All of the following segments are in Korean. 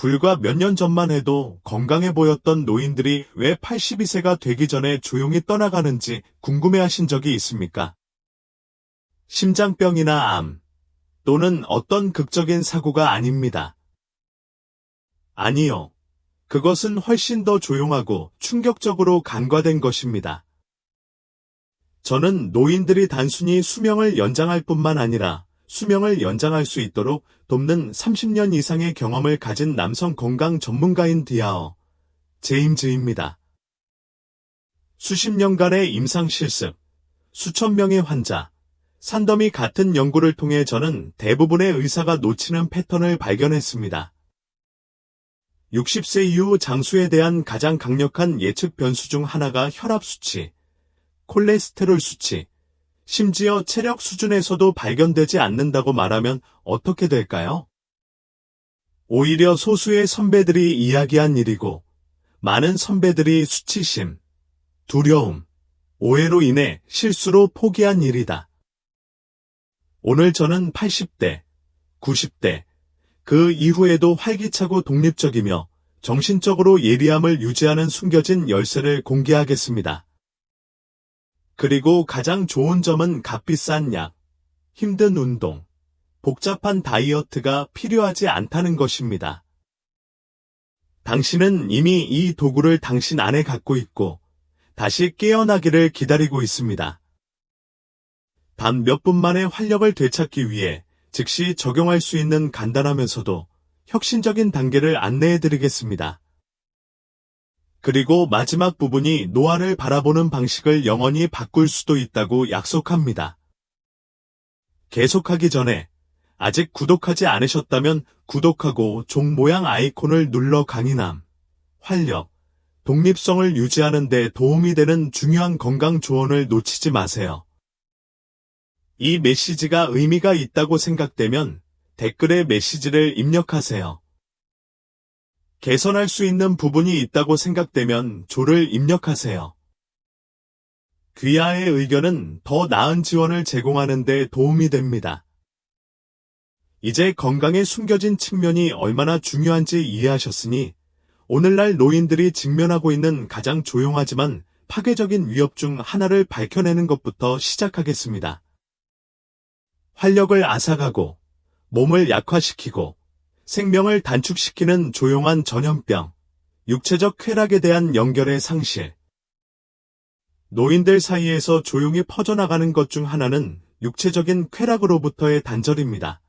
불과 몇 년 전만 해도 건강해 보였던 노인들이 왜 82세가 되기 전에 조용히 떠나가는지 궁금해하신 적이 있습니까? 심장병이나 암, 또는 어떤 극적인 사고가 아닙니다. 아니요. 그것은 훨씬 더 조용하고 충격적으로 간과된 것입니다. 저는 노인들이 단순히 수명을 연장할 뿐만 아니라 수명을 연장할 수 있도록 돕는 30년 이상의 경험을 가진 남성 건강 전문가인 디아어 제임즈입니다. 수십 년간의 임상 실습, 수천 명의 환자, 산더미 같은 연구를 통해 저는 대부분의 의사가 놓치는 패턴을 발견했습니다. 60세 이후 장수에 대한 가장 강력한 예측 변수 중 하나가 혈압 수치, 콜레스테롤 수치, 심지어 체력 수준에서도 발견되지 않는다고 말하면 어떻게 될까요? 오히려 소수의 선배들이 이야기한 일이고, 많은 선배들이 수치심, 두려움, 오해로 인해 실수로 포기한 일이다. 오늘 저는 80대, 90대, 그 이후에도 활기차고 독립적이며 정신적으로 예리함을 유지하는 숨겨진 열쇠를 공개하겠습니다. 그리고 가장 좋은 점은 값비싼 약, 힘든 운동, 복잡한 다이어트가 필요하지 않다는 것입니다. 당신은 이미 이 도구를 당신 안에 갖고 있고 다시 깨어나기를 기다리고 있습니다. 단 몇 분 만에 활력을 되찾기 위해 즉시 적용할 수 있는 간단하면서도 혁신적인 단계를 안내해드리겠습니다. 그리고 마지막 부분이 노화를 바라보는 방식을 영원히 바꿀 수도 있다고 약속합니다. 계속하기 전에 아직 구독하지 않으셨다면 구독하고 종 모양 아이콘을 눌러 강인함, 활력, 독립성을 유지하는 데 도움이 되는 중요한 건강 조언을 놓치지 마세요. 이 메시지가 의미가 있다고 생각되면 댓글에 메시지를 입력하세요. 개선할 수 있는 부분이 있다고 생각되면 조를 입력하세요. 귀하의 의견은 더 나은 지원을 제공하는 데 도움이 됩니다. 이제 건강에 숨겨진 측면이 얼마나 중요한지 이해하셨으니 오늘날 노인들이 직면하고 있는 가장 조용하지만 파괴적인 위협 중 하나를 밝혀내는 것부터 시작하겠습니다. 활력을 앗아가고 몸을 약화시키고 생명을 단축시키는 조용한 전염병, 육체적 쾌락에 대한 연결의 상실. 노인들 사이에서 조용히 퍼져나가는 것 중 하나는 육체적인 쾌락으로부터의 단절입니다.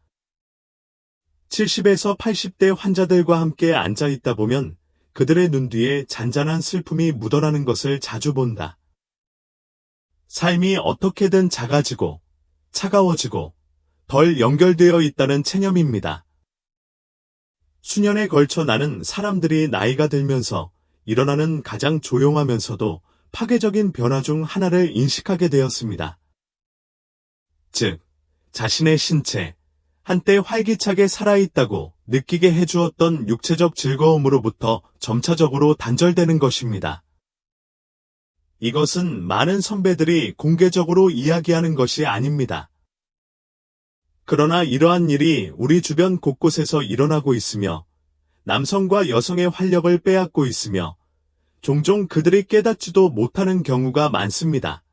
70에서 80대 환자들과 함께 앉아있다 보면 그들의 눈 뒤에 잔잔한 슬픔이 묻어나는 것을 자주 본다. 삶이 어떻게든 작아지고 차가워지고 덜 연결되어 있다는 체념입니다. 수년에 걸쳐 나는 사람들이 나이가 들면서 일어나는 가장 조용하면서도 파괴적인 변화 중 하나를 인식하게 되었습니다. 즉, 자신의 신체, 한때 활기차게 살아있다고 느끼게 해주었던 육체적 즐거움으로부터 점차적으로 단절되는 것입니다. 이것은 많은 선배들이 공개적으로 이야기하는 것이 아닙니다. 그러나 이러한 일이 우리 주변 곳곳에서 일어나고 있으며 남성과 여성의 활력을 빼앗고 있으며 종종 그들이 깨닫지도 못하는 경우가 많습니다.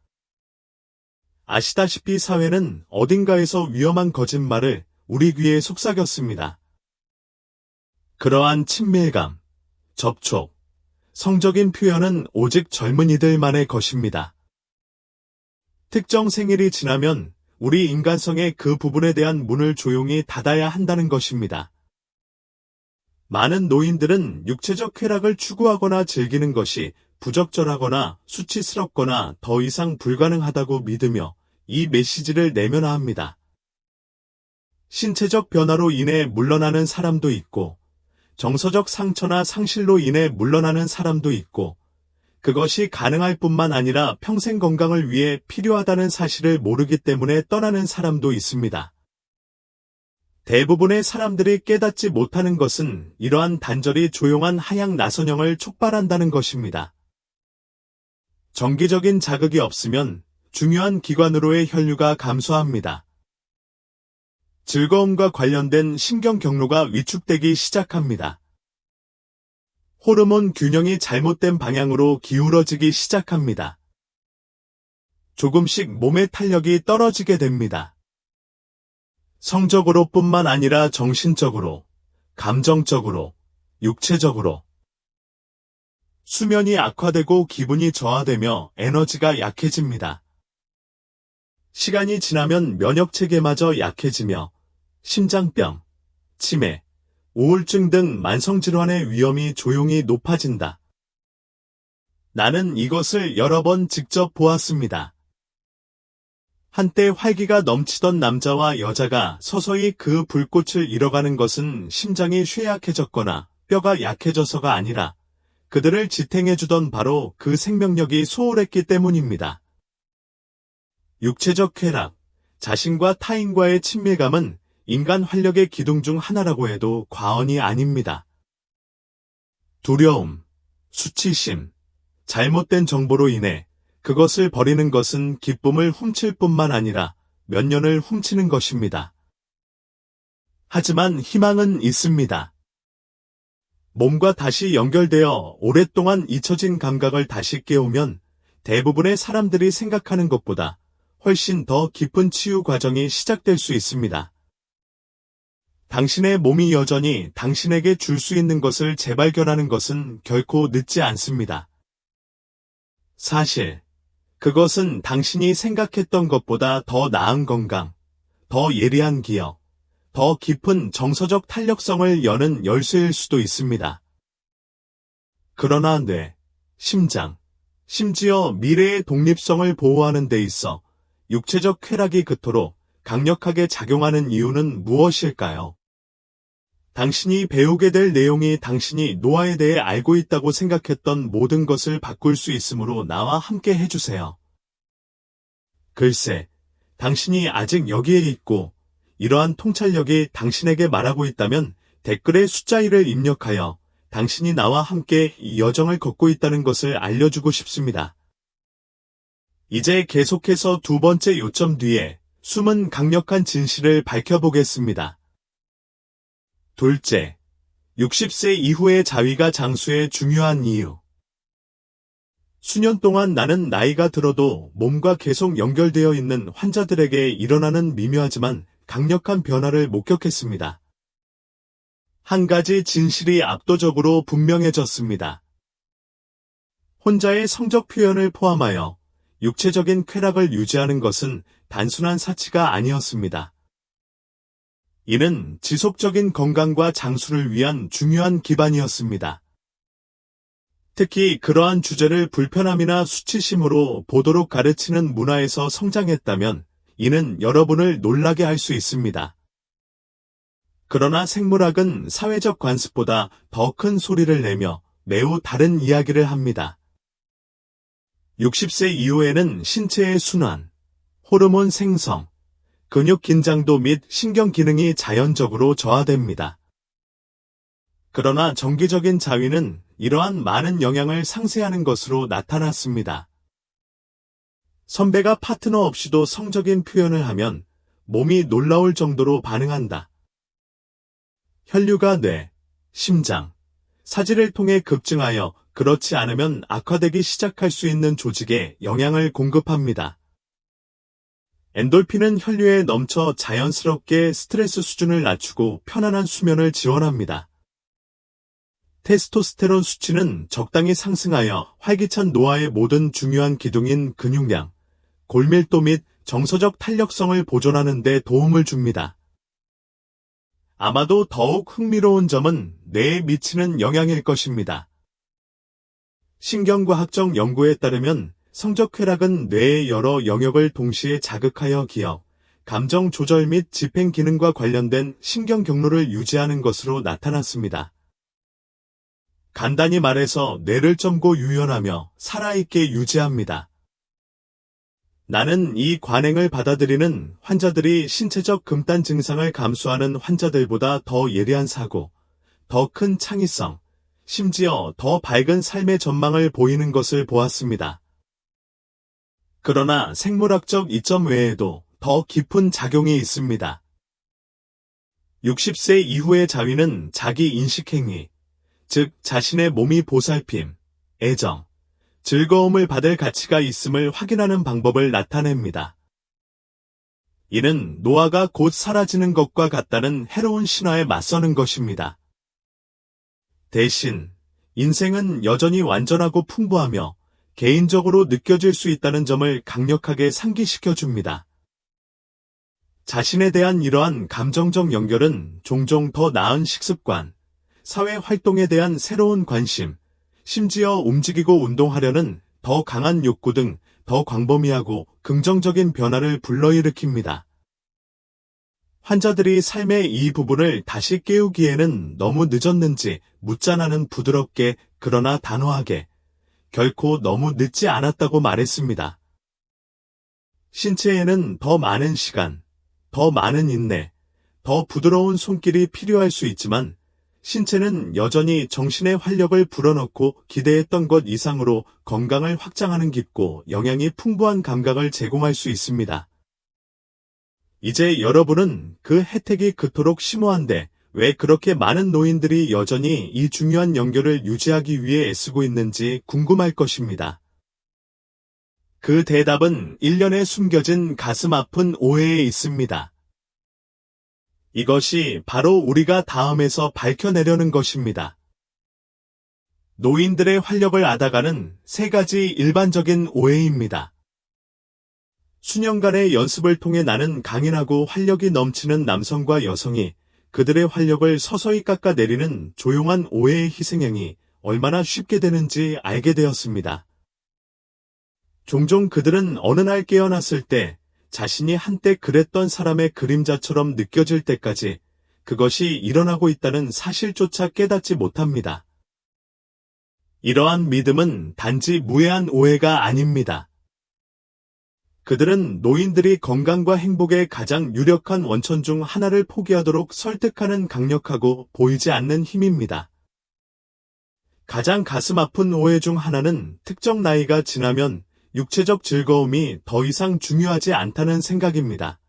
아시다시피 사회는 어딘가에서 위험한 거짓말을 우리 귀에 속삭였습니다. 그러한 친밀감, 접촉, 성적인 표현은 오직 젊은이들만의 것입니다. 특정 생일이 지나면 우리 인간성의 그 부분에 대한 문을 조용히 닫아야 한다는 것입니다. 많은 노인들은 육체적 쾌락을 추구하거나 즐기는 것이 부적절하거나 수치스럽거나 더 이상 불가능하다고 믿으며 이 메시지를 내면화합니다. 신체적 변화로 인해 물러나는 사람도 있고 정서적 상처나 상실로 인해 물러나는 사람도 있고 그것이 가능할 뿐만 아니라 평생 건강을 위해 필요하다는 사실을 모르기 때문에 떠나는 사람도 있습니다. 대부분의 사람들이 깨닫지 못하는 것은 이러한 단절이 조용한 하향 나선형을 촉발한다는 것입니다. 정기적인 자극이 없으면 중요한 기관으로의 혈류가 감소합니다. 즐거움과 관련된 신경 경로가 위축되기 시작합니다. 호르몬 균형이 잘못된 방향으로 기울어지기 시작합니다. 조금씩 몸의 탄력이 떨어지게 됩니다. 성적으로 뿐만 아니라 정신적으로, 감정적으로, 육체적으로. 수면이 악화되고 기분이 저하되며 에너지가 약해집니다. 시간이 지나면 면역체계마저 약해지며 심장병, 치매, 우울증 등 만성질환의 위험이 조용히 높아진다. 나는 이것을 여러 번 직접 보았습니다. 한때 활기가 넘치던 남자와 여자가 서서히 그 불꽃을 잃어가는 것은 심장이 쇠약해졌거나 뼈가 약해져서가 아니라 그들을 지탱해주던 바로 그 생명력이 소홀했기 때문입니다. 육체적 쾌락, 자신과 타인과의 친밀감은 인간 활력의 기둥 중 하나라고 해도 과언이 아닙니다. 두려움, 수치심, 잘못된 정보로 인해 그것을 버리는 것은 기쁨을 훔칠 뿐만 아니라 몇 년을 훔치는 것입니다. 하지만 희망은 있습니다. 몸과 다시 연결되어 오랫동안 잊혀진 감각을 다시 깨우면 대부분의 사람들이 생각하는 것보다 훨씬 더 깊은 치유 과정이 시작될 수 있습니다. 당신의 몸이 여전히 당신에게 줄 수 있는 것을 재발견하는 것은 결코 늦지 않습니다. 사실, 그것은 당신이 생각했던 것보다 더 나은 건강, 더 예리한 기억, 더 깊은 정서적 탄력성을 여는 열쇠일 수도 있습니다. 그러나 뇌, 심장, 심지어 미래의 독립성을 보호하는 데 있어 육체적 쾌락이 그토록 강력하게 작용하는 이유는 무엇일까요? 당신이 배우게 될 내용이 당신이 노화에 대해 알고 있다고 생각했던 모든 것을 바꿀 수 있으므로 나와 함께 해주세요. 글쎄, 당신이 아직 여기에 있고 이러한 통찰력이 당신에게 말하고 있다면 댓글에 숫자 1을 입력하여 당신이 나와 함께 이 여정을 걷고 있다는 것을 알려주고 싶습니다. 이제 계속해서 두 번째 요점 뒤에 숨은 강력한 진실을 밝혀보겠습니다. 둘째, 60세 이후의 자위가 장수의 중요한 이유. 수년 동안 나는 나이가 들어도 몸과 계속 연결되어 있는 환자들에게 일어나는 미묘하지만 강력한 변화를 목격했습니다. 한 가지 진실이 압도적으로 분명해졌습니다. 혼자의 성적 표현을 포함하여 육체적인 쾌락을 유지하는 것은 단순한 사치가 아니었습니다. 이는 지속적인 건강과 장수를 위한 중요한 기반이었습니다. 특히 그러한 주제를 불편함이나 수치심으로 보도록 가르치는 문화에서 성장했다면 이는 여러분을 놀라게 할 수 있습니다. 그러나 생물학은 사회적 관습보다 더 큰 소리를 내며 매우 다른 이야기를 합니다. 60세 이후에는 신체의 순환, 호르몬 생성, 근육 긴장도 및 신경 기능이 자연적으로 저하됩니다. 그러나 정기적인 자위는 이러한 많은 영향을 상쇄하는 것으로 나타났습니다. 선배가 파트너 없이도 성적인 표현을 하면 몸이 놀라울 정도로 반응한다. 혈류가 뇌, 심장, 사지를 통해 급증하여 그렇지 않으면 악화되기 시작할 수 있는 조직에 영향을 공급합니다. 엔돌핀은 혈류에 넘쳐 자연스럽게 스트레스 수준을 낮추고 편안한 수면을 지원합니다. 테스토스테론 수치는 적당히 상승하여 활기찬 노화의 모든 중요한 기둥인 근육량, 골밀도 및 정서적 탄력성을 보존하는 데 도움을 줍니다. 아마도 더욱 흥미로운 점은 뇌에 미치는 영향일 것입니다. 신경과학적 연구에 따르면 성적 쾌락은 뇌의 여러 영역을 동시에 자극하여 기억, 감정 조절 및 집행 기능과 관련된 신경 경로를 유지하는 것으로 나타났습니다. 간단히 말해서 뇌를 젊고 유연하며 살아있게 유지합니다. 나는 이 관행을 받아들이는 환자들이 신체적 금단 증상을 감수하는 환자들보다 더 예리한 사고, 더 큰 창의성, 심지어 더 밝은 삶의 전망을 보이는 것을 보았습니다. 그러나 생물학적 이점 외에도 더 깊은 작용이 있습니다. 60세 이후의 자위는 자기 인식행위, 즉 자신의 몸이 보살핌, 애정, 즐거움을 받을 가치가 있음을 확인하는 방법을 나타냅니다. 이는 노화가 곧 사라지는 것과 같다는 해로운 신화에 맞서는 것입니다. 대신 인생은 여전히 완전하고 풍부하며 개인적으로 느껴질 수 있다는 점을 강력하게 상기시켜 줍니다. 자신에 대한 이러한 감정적 연결은 종종 더 나은 식습관, 사회 활동에 대한 새로운 관심, 심지어 움직이고 운동하려는 더 강한 욕구 등 더 광범위하고 긍정적인 변화를 불러일으킵니다. 환자들이 삶의 이 부분을 다시 깨우기에는 너무 늦었는지 묻자 나는 부드럽게 그러나 단호하게 결코 너무 늦지 않았다고 말했습니다. 신체에는 더 많은 시간, 더 많은 인내, 더 부드러운 손길이 필요할 수 있지만 신체는 여전히 정신의 활력을 불어넣고 기대했던 것 이상으로 건강을 확장하는 깊고 영양이 풍부한 감각을 제공할 수 있습니다. 이제 여러분은 그 혜택이 그토록 심오한데 왜 그렇게 많은 노인들이 여전히 이 중요한 연결을 유지하기 위해 애쓰고 있는지 궁금할 것입니다. 그 대답은 일련에 숨겨진 가슴 아픈 오해에 있습니다. 이것이 바로 우리가 다음에서 밝혀내려는 것입니다. 노인들의 활력을 앗아가는 세 가지 일반적인 오해입니다. 수년간의 연습을 통해 나는 강인하고 활력이 넘치는 남성과 여성이 그들의 활력을 서서히 깎아내리는 조용한 오해의 희생양이 얼마나 쉽게 되는지 알게 되었습니다. 종종 그들은 어느 날 깨어났을 때 자신이 한때 그랬던 사람의 그림자처럼 느껴질 때까지 그것이 일어나고 있다는 사실조차 깨닫지 못합니다. 이러한 믿음은 단지 무해한 오해가 아닙니다. 그들은 노인들이 건강과 행복의 가장 유력한 원천 중 하나를 포기하도록 설득하는 강력하고 보이지 않는 힘입니다. 가장 가슴 아픈 오해 중 하나는 특정 나이가 지나면 육체적 즐거움이 더 이상 중요하지 않다는 생각입니다.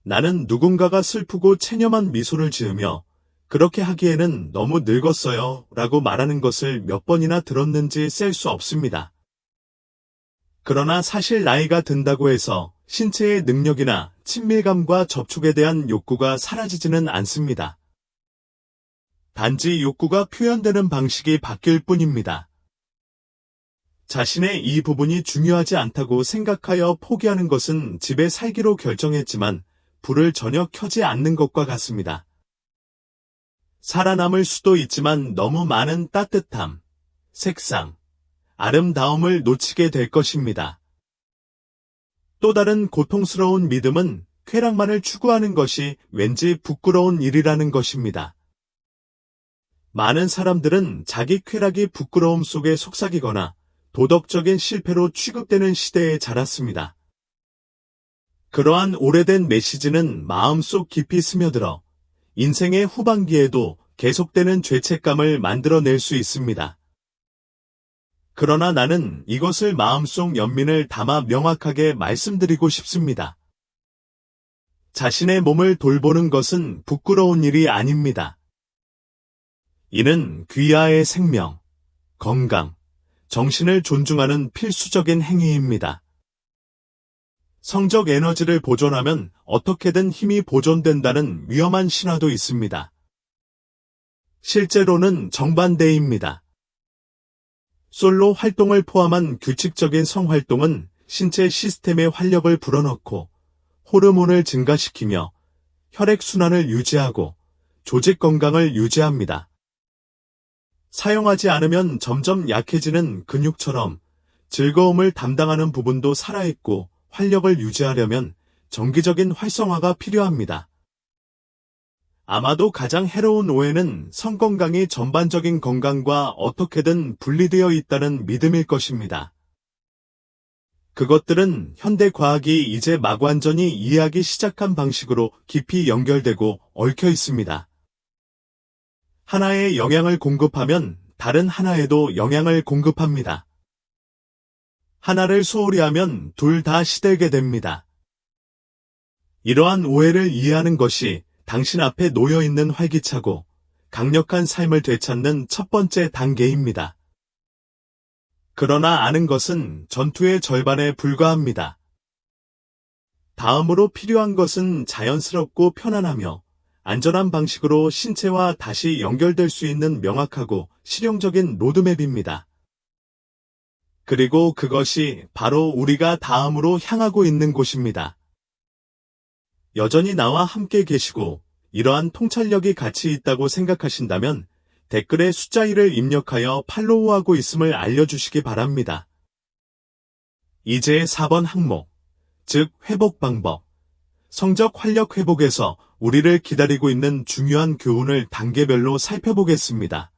나는 누군가가 슬프고 체념한 미소를 지으며 그렇게 하기에는 너무 늙었어요 라고 말하는 것을 몇 번이나 들었는지 셀 수 없습니다. 그러나 사실 나이가 든다고 해서 신체의 능력이나 친밀감과 접촉에 대한 욕구가 사라지지는 않습니다. 단지 욕구가 표현되는 방식이 바뀔 뿐입니다. 자신의 이 부분이 중요하지 않다고 생각하여 포기하는 것은 집에 살기로 결정했지만 불을 전혀 켜지 않는 것과 같습니다. 살아남을 수도 있지만 너무 많은 따뜻함, 색상, 아름다움을 놓치게 될 것입니다. 또 다른 고통스러운 믿음은 쾌락만을 추구하는 것이 왠지 부끄러운 일이라는 것입니다. 많은 사람들은 자기 쾌락이 부끄러움 속에 속삭이거나 도덕적인 실패로 취급되는 시대에 자랐습니다. 그러한 오래된 메시지는 마음속 깊이 스며들어 인생의 후반기에도 계속되는 죄책감을 만들어낼 수 있습니다. 그러나 나는 이것을 마음속 연민을 담아 명확하게 말씀드리고 싶습니다. 자신의 몸을 돌보는 것은 부끄러운 일이 아닙니다. 이는 귀하의 생명, 건강, 정신을 존중하는 필수적인 행위입니다. 성적 에너지를 보존하면 어떻게든 힘이 보존된다는 위험한 신화도 있습니다. 실제로는 정반대입니다. 솔로 활동을 포함한 규칙적인 성활동은 신체 시스템의 활력을 불어넣고 호르몬을 증가시키며 혈액순환을 유지하고 조직 건강을 유지합니다. 사용하지 않으면 점점 약해지는 근육처럼 즐거움을 담당하는 부분도 살아있고 활력을 유지하려면 정기적인 활성화가 필요합니다. 아마도 가장 해로운 오해는 성건강이 전반적인 건강과 어떻게든 분리되어 있다는 믿음일 것입니다. 그것들은 현대 과학이 이제 막 완전히 이해하기 시작한 방식으로 깊이 연결되고 얽혀 있습니다. 하나에 영향을 공급하면 다른 하나에도 영향을 공급합니다. 하나를 소홀히 하면 둘 다 시들게 됩니다. 이러한 오해를 이해하는 것이 당신 앞에 놓여 있는 활기차고 강력한 삶을 되찾는 첫 번째 단계입니다. 그러나 아는 것은 전투의 절반에 불과합니다. 다음으로 필요한 것은 자연스럽고 편안하며 안전한 방식으로 신체와 다시 연결될 수 있는 명확하고 실용적인 로드맵입니다. 그리고 그것이 바로 우리가 다음으로 향하고 있는 곳입니다. 여전히 나와 함께 계시고 이러한 통찰력이 가치 있다고 생각하신다면 댓글에 숫자 1을 입력하여 팔로우하고 있음을 알려주시기 바랍니다. 이제 4번 항목, 즉 회복 방법. 성적 활력 회복에서 우리를 기다리고 있는 중요한 교훈을 단계별로 살펴보겠습니다.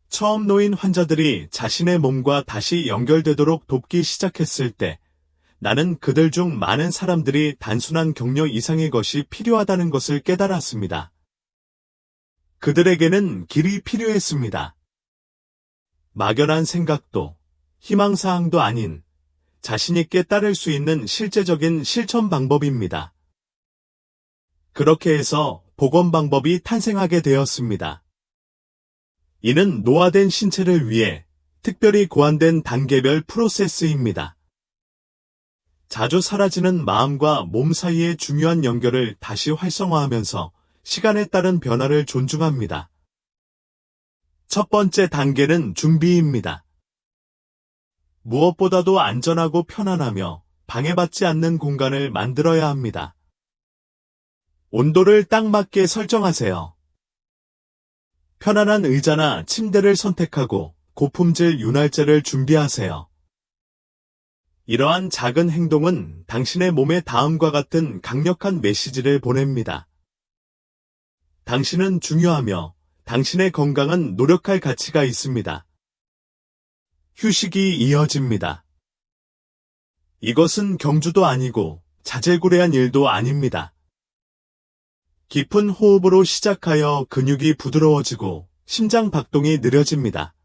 처음 놓인 환자들이 자신의 몸과 다시 연결되도록 돕기 시작했을 때 나는 그들 중 많은 사람들이 단순한 격려 이상의 것이 필요하다는 것을 깨달았습니다. 그들에게는 길이 필요했습니다. 막연한 생각도 희망사항도 아닌 자신있게 따를 수 있는 실제적인 실천 방법입니다. 그렇게 해서 복원 방법이 탄생하게 되었습니다. 이는 노화된 신체를 위해 특별히 고안된 단계별 프로세스입니다. 자주 사라지는 마음과 몸 사이의 중요한 연결을 다시 활성화하면서 시간에 따른 변화를 존중합니다. 첫 번째 단계는 준비입니다. 무엇보다도 안전하고 편안하며 방해받지 않는 공간을 만들어야 합니다. 온도를 딱 맞게 설정하세요. 편안한 의자나 침대를 선택하고 고품질 윤활제를 준비하세요. 이러한 작은 행동은 당신의 몸에 다음과 같은 강력한 메시지를 보냅니다. 당신은 중요하며 당신의 건강은 노력할 가치가 있습니다. 휴식이 이어집니다. 이것은 경주도 아니고 자질구레한 일도 아닙니다. 깊은 호흡으로 시작하여 근육이 부드러워지고 심장 박동이 느려집니다.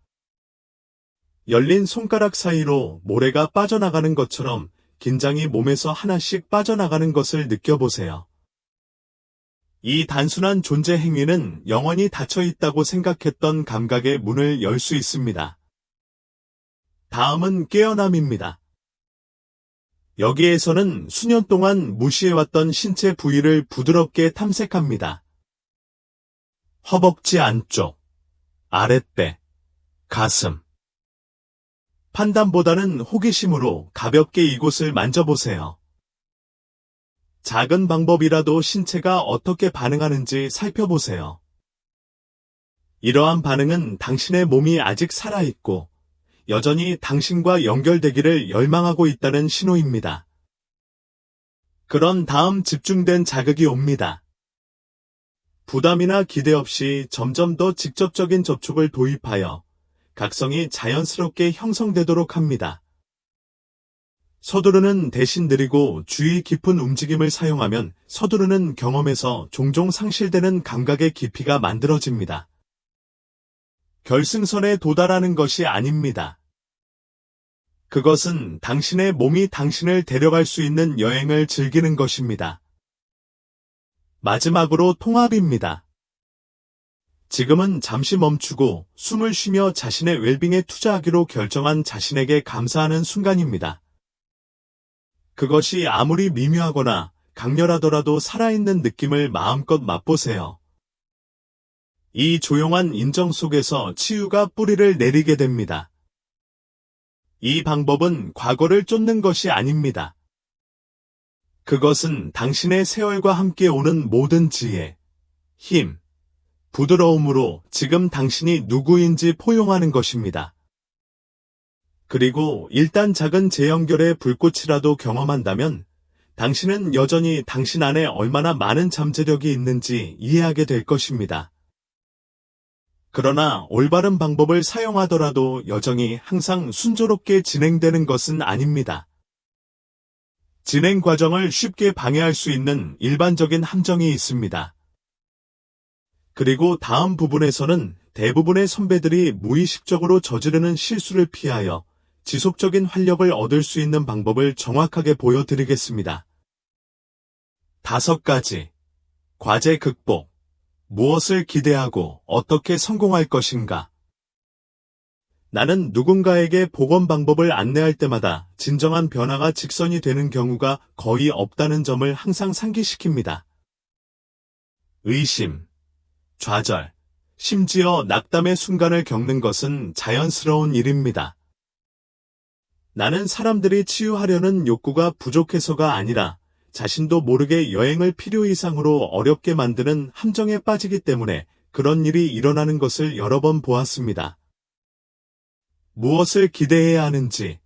열린 손가락 사이로 모래가 빠져나가는 것처럼 긴장이 몸에서 하나씩 빠져나가는 것을 느껴보세요. 이 단순한 존재 행위는 영원히 닫혀 있다고 생각했던 감각의 문을 열 수 있습니다. 다음은 깨어남입니다. 여기에서는 수년 동안 무시해왔던 신체 부위를 부드럽게 탐색합니다. 허벅지 안쪽, 아랫배, 가슴. 판단보다는 호기심으로 가볍게 이곳을 만져보세요. 작은 방법이라도 신체가 어떻게 반응하는지 살펴보세요. 이러한 반응은 당신의 몸이 아직 살아있고 여전히 당신과 연결되기를 열망하고 있다는 신호입니다. 그런 다음 집중된 자극이 옵니다. 부담이나 기대 없이 점점 더 직접적인 접촉을 도입하여 각성이 자연스럽게 형성되도록 합니다. 서두르는 대신 느리고 주의 깊은 움직임을 사용하면 서두르는 경험에서 종종 상실되는 감각의 깊이가 만들어집니다. 결승선에 도달하는 것이 아닙니다. 그것은 당신의 몸이 당신을 데려갈 수 있는 여행을 즐기는 것입니다. 마지막으로 통합입니다. 지금은 잠시 멈추고 숨을 쉬며 자신의 웰빙에 투자하기로 결정한 자신에게 감사하는 순간입니다. 그것이 아무리 미묘하거나 강렬하더라도 살아있는 느낌을 마음껏 맛보세요. 이 조용한 인정 속에서 치유가 뿌리를 내리게 됩니다. 이 방법은 과거를 쫓는 것이 아닙니다. 그것은 당신의 세월과 함께 오는 모든 지혜, 힘, 부드러움으로 지금 당신이 누구인지 포용하는 것입니다. 그리고 일단 작은 재연결의 불꽃이라도 경험한다면 당신은 여전히 당신 안에 얼마나 많은 잠재력이 있는지 이해하게 될 것입니다. 그러나 올바른 방법을 사용하더라도 여정이 항상 순조롭게 진행되는 것은 아닙니다. 진행 과정을 쉽게 방해할 수 있는 일반적인 함정이 있습니다. 그리고 다음 부분에서는 대부분의 선배들이 무의식적으로 저지르는 실수를 피하여 지속적인 활력을 얻을 수 있는 방법을 정확하게 보여드리겠습니다. 5가지. 과제 극복. 무엇을 기대하고 어떻게 성공할 것인가? 나는 누군가에게 복원 방법을 안내할 때마다 진정한 변화가 직선이 되는 경우가 거의 없다는 점을 항상 상기시킵니다. 의심, 좌절, 심지어 낙담의 순간을 겪는 것은 자연스러운 일입니다. 나는 사람들이 치유하려는 욕구가 부족해서가 아니라 자신도 모르게 여행을 필요 이상으로 어렵게 만드는 함정에 빠지기 때문에 그런 일이 일어나는 것을 여러 번 보았습니다. 무엇을 기대해야 하는지,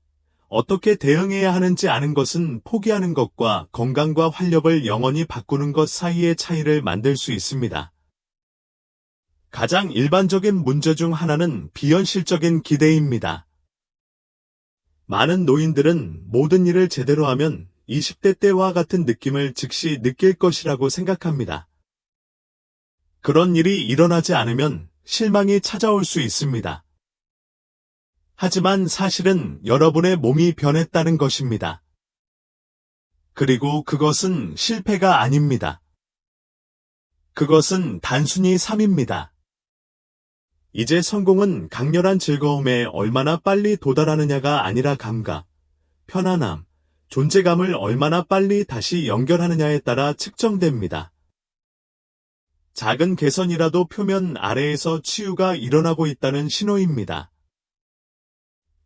어떻게 대응해야 하는지 아는 것은 포기하는 것과 건강과 활력을 영원히 바꾸는 것 사이의 차이를 만들 수 있습니다. 가장 일반적인 문제 중 하나는 비현실적인 기대입니다. 많은 노인들은 모든 일을 제대로 하면 20대 때와 같은 느낌을 즉시 느낄 것이라고 생각합니다. 그런 일이 일어나지 않으면 실망이 찾아올 수 있습니다. 하지만 사실은 여러분의 몸이 변했다는 것입니다. 그리고 그것은 실패가 아닙니다. 그것은 단순히 삶입니다. 이제 성공은 강렬한 즐거움에 얼마나 빨리 도달하느냐가 아니라 감각, 편안함, 존재감을 얼마나 빨리 다시 연결하느냐에 따라 측정됩니다. 작은 개선이라도 표면 아래에서 치유가 일어나고 있다는 신호입니다.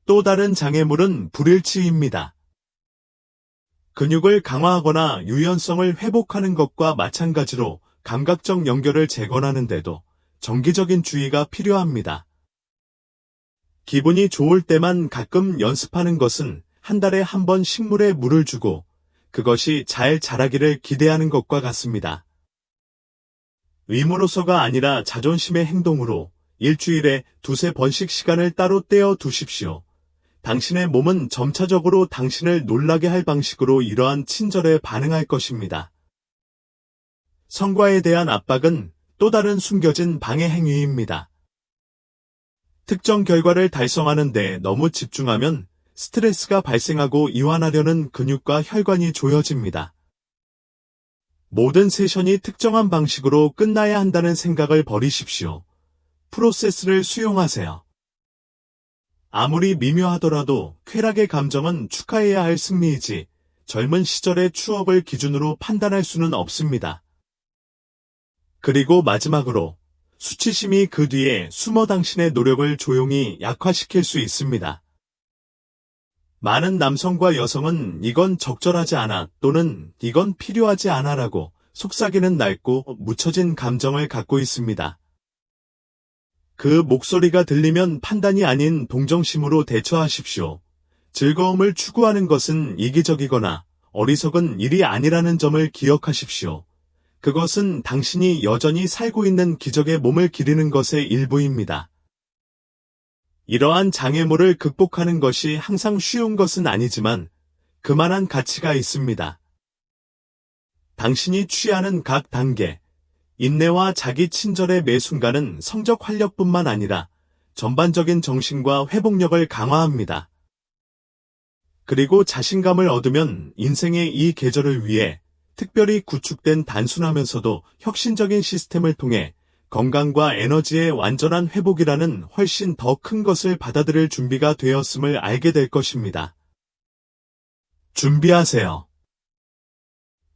또 다른 장애물은 불일치입니다. 근육을 강화하거나 유연성을 회복하는 것과 마찬가지로 감각적 연결을 재건하는데도 정기적인 주의가 필요합니다. 기분이 좋을 때만 가끔 연습하는 것은 한 달에 한 번 식물에 물을 주고 그것이 잘 자라기를 기대하는 것과 같습니다. 의무로서가 아니라 자존심의 행동으로 일주일에 2~3번씩 시간을 따로 떼어 두십시오. 당신의 몸은 점차적으로 당신을 놀라게 할 방식으로 이러한 친절에 반응할 것입니다. 성과에 대한 압박은 또 다른 숨겨진 방해 행위입니다. 특정 결과를 달성하는 데 너무 집중하면 스트레스가 발생하고 이완하려는 근육과 혈관이 조여집니다. 모든 세션이 특정한 방식으로 끝나야 한다는 생각을 버리십시오. 프로세스를 수용하세요. 아무리 미묘하더라도 쾌락의 감정은 축하해야 할 승리이지 젊은 시절의 추억을 기준으로 판단할 수는 없습니다. 그리고 마지막으로 수치심이 그 뒤에 숨어 당신의 노력을 조용히 약화시킬 수 있습니다. 많은 남성과 여성은 이건 적절하지 않아 또는 이건 필요하지 않아라고 속삭이는 낡고 묻혀진 감정을 갖고 있습니다. 그 목소리가 들리면 판단이 아닌 동정심으로 대처하십시오. 즐거움을 추구하는 것은 이기적이거나 어리석은 일이 아니라는 점을 기억하십시오. 그것은 당신이 여전히 살고 있는 기적의 몸을 기리는 것의 일부입니다. 이러한 장애물을 극복하는 것이 항상 쉬운 것은 아니지만 그만한 가치가 있습니다. 당신이 취하는 각 단계, 인내와 자기 친절의 매 순간은 성적 활력뿐만 아니라 전반적인 정신과 회복력을 강화합니다. 그리고 자신감을 얻으면 인생의 이 계절을 위해 특별히 구축된 단순하면서도 혁신적인 시스템을 통해 건강과 에너지의 완전한 회복이라는 훨씬 더 큰 것을 받아들일 준비가 되었음을 알게 될 것입니다. 준비하세요.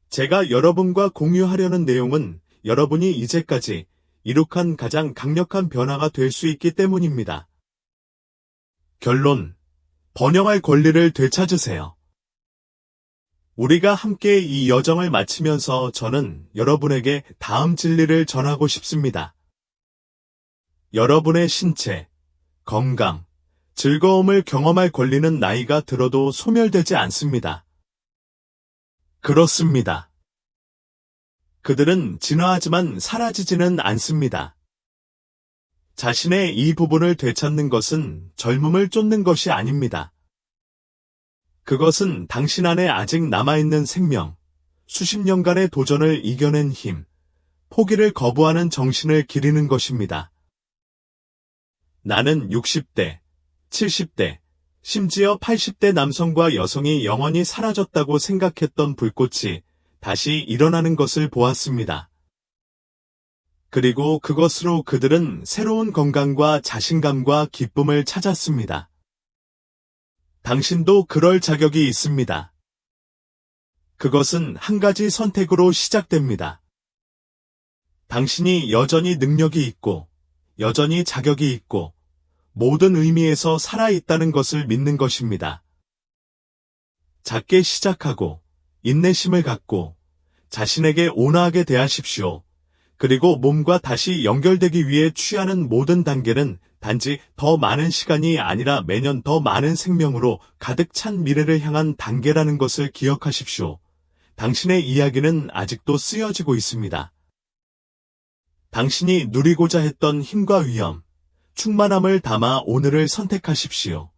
제가 여러분과 공유하려는 내용은 여러분이 이제까지 이룩한 가장 강력한 변화가 될 수 있기 때문입니다. 결론, 번영할 권리를 되찾으세요. 우리가 함께 이 여정을 마치면서 저는 여러분에게 다음 진리를 전하고 싶습니다. 여러분의 신체, 건강, 즐거움을 경험할 권리는 나이가 들어도 소멸되지 않습니다. 그렇습니다. 그들은 진화하지만 사라지지는 않습니다. 자신의 이 부분을 되찾는 것은 젊음을 쫓는 것이 아닙니다. 그것은 당신 안에 아직 남아있는 생명, 수십 년간의 도전을 이겨낸 힘, 포기를 거부하는 정신을 기리는 것입니다. 나는 60대, 70대, 심지어 80대 남성과 여성이 영원히 사라졌다고 생각했던 불꽃이 다시 일어나는 것을 보았습니다. 그리고 그것으로 그들은 새로운 건강과 자신감과 기쁨을 찾았습니다. 당신도 그럴 자격이 있습니다. 그것은 한 가지 선택으로 시작됩니다. 당신이 여전히 능력이 있고, 여전히 자격이 있고, 모든 의미에서 살아있다는 것을 믿는 것입니다. 작게 시작하고, 인내심을 갖고, 자신에게 온화하게 대하십시오. 그리고 몸과 다시 연결되기 위해 취하는 모든 단계는 단지 더 많은 시간이 아니라 매년 더 많은 생명으로 가득 찬 미래를 향한 단계라는 것을 기억하십시오. 당신의 이야기는 아직도 쓰여지고 있습니다. 당신이 누리고자 했던 힘과 위엄, 충만함을 담아 오늘을 선택하십시오.